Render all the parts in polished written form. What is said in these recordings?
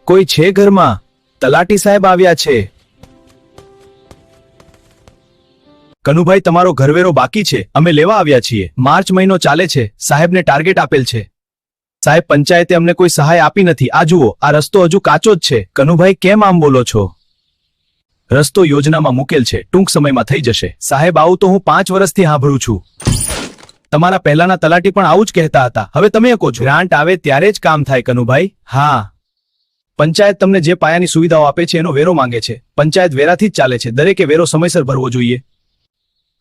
કોઈ છે ઘરમાં? તલાટી સાહેબ આવ્યા છે. કનુભાઈ, તમારો ઘરવેરો બાકી છે, અમે લેવા આવ્યા છીએ. માર્ચ મહિનો ચાલે છે, સાહેબને ટાર્ગેટ આપેલ છે. સાહેબ, પંચાયતે અમને કોઈ સહાય આપી નથી. આ જુઓ, આ રસ્તો હજુ કાચો જ છે. કનુભાઈ, કેમ આમ બોલો છો? રસ્તો યોજનામાં મૂકેલ છે, ટૂંક સમયમાં થઈ જશે. સાહેબ, આવું તો હું 5 વર્ષથી સાંભળું છું. તમારા પહેલાના તલાટી પણ આવું જ કહેતા હતા. હવે તમે કહો છો ગ્રાન્ટ આવે ત્યારે જ કામ થાય. કનુભાઈ, હા, પંચાયત તમને જે પાયાની સુવિધાઓ આપે છે એનો વેરો માંગે છે. પંચાયત વેરાથી જ ચાલે છે. દરેકે વેરો સમયસર ભરવો જોઈએ.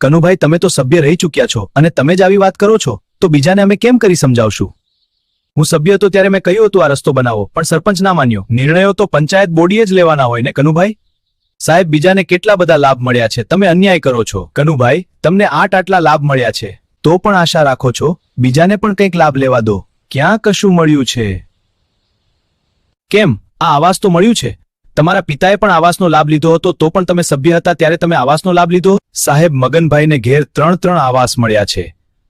કનુભાઈ, તમે તો સભ્ય રહી ચૂક્યા છો અને તમે જ આવી વાત કરો છો તો બીજાને અમે કેમ કરી સમજાવશું? હું સભ્ય હતો ત્યારે મેં કહ્યું હતું આ રસ્તો બનાવો, પણ સરપંચ ના માન્યો. નિર્ણયો તો પંચાયત બોડીએ જ લેવાના હોય ને કનુભાઈ. સાહેબ, બીજાને કેટલા બધા લાભ મળ્યા છે, તમે અન્યાય કરો છો. કનુભાઈ, તમને આટલા લાભ મળ્યા છે તો પણ આશા રાખો છો બીજાને પણ કંઈક લાભ લેવા દો. ક્યાં કશું મળ્યું છે? કેમ, આ આવાસ તો મળ્યું છે. તમારા પિતાએ પણ આવાસનો લાભ લીધો હતો તો પણ તમે સભ્ય હતા ત્યારે તમે આવાસનો લાભ લીધો. સાહેબ, મગનભાઈને ઘેર 3 આવાસ મળ્યા છે.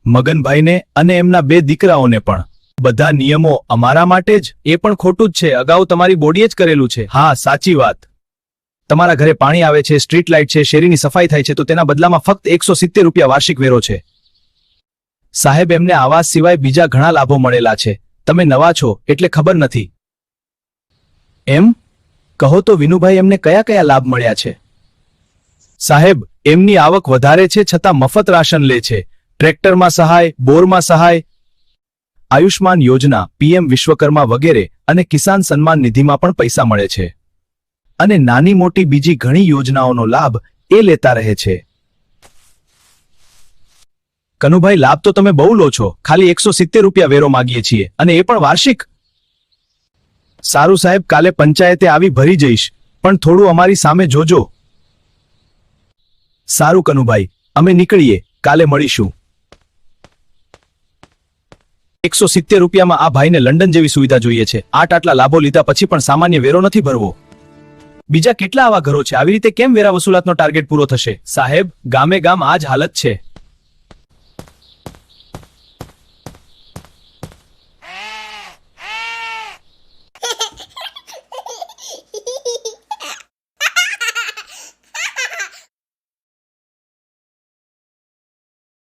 મગનભાઈને અને એમના 2 દીકરાઓને પણ. બધા નિયમો અમારા માટે જ. એ પણ ખોટું જ છે. અગાઉ તમારી બોડીએ જ કરેલું છે. હા, સાચી વાત. તમારા ઘરે પાણી આવે છે, સ્ટ્રીટ લાઇટ છે, શેરીની સફાઈ થાય છે તો તેના બદલામાં ફક્ત 170 રૂપિયા વાર્ષિક વેરો છે. સાહેબ, એમને આવાસ સિવાય બીજા ઘણા લાભો મળેલા છે. તમે નવા છો એટલે ખબર નથી. એમ કહો તો વિનુભાઈ, એમને કયા કયા લાભ મળ્યા છે? સાહેબ, એમની આવક વધારે છે છતાં મફત રાશન લે છે. ટ્રેક્ટરમાં સહાય, બોરમાં સહાય, આયુષ્માન યોજના, પીએમ વિશ્વકર્મા વગેરે અને કિસાન સન્માન નિધિમાં પણ પૈસા મળે છે. અને નાની મોટી બીજી ઘણી યોજનાઓનો લાભ એ લેતા રહે છે. કનુભાઈ, લાભ તો તમે બહુ લો છો. ખાલી 170 રૂપિયા વેરો માગીએ છીએ અને એ પણ વાર્ષિક. સારું સાહેબ, કાલે પંચાયતે આવી ભરી જઈશ, પણ થોડું અમારી સામે જોજો. સારું કનુભાઈ, અમે નીકળીએ, કાલે મળીશું. 170 રૂપિયામાં આ ભાઈને લંડન જેવી સુવિધા જોઈએ છે. આટલા લાભો લીધા પછી પણ સામાન્ય વેરો નથી ભરવો. બીજા કેટલા આવા ઘરો છે? આવી રીતે કેમ વેરા વસૂલાતનો ટાર્ગેટ પૂરો થશે? સાહેબ, ગામે ગામ આ જ હાલત છે.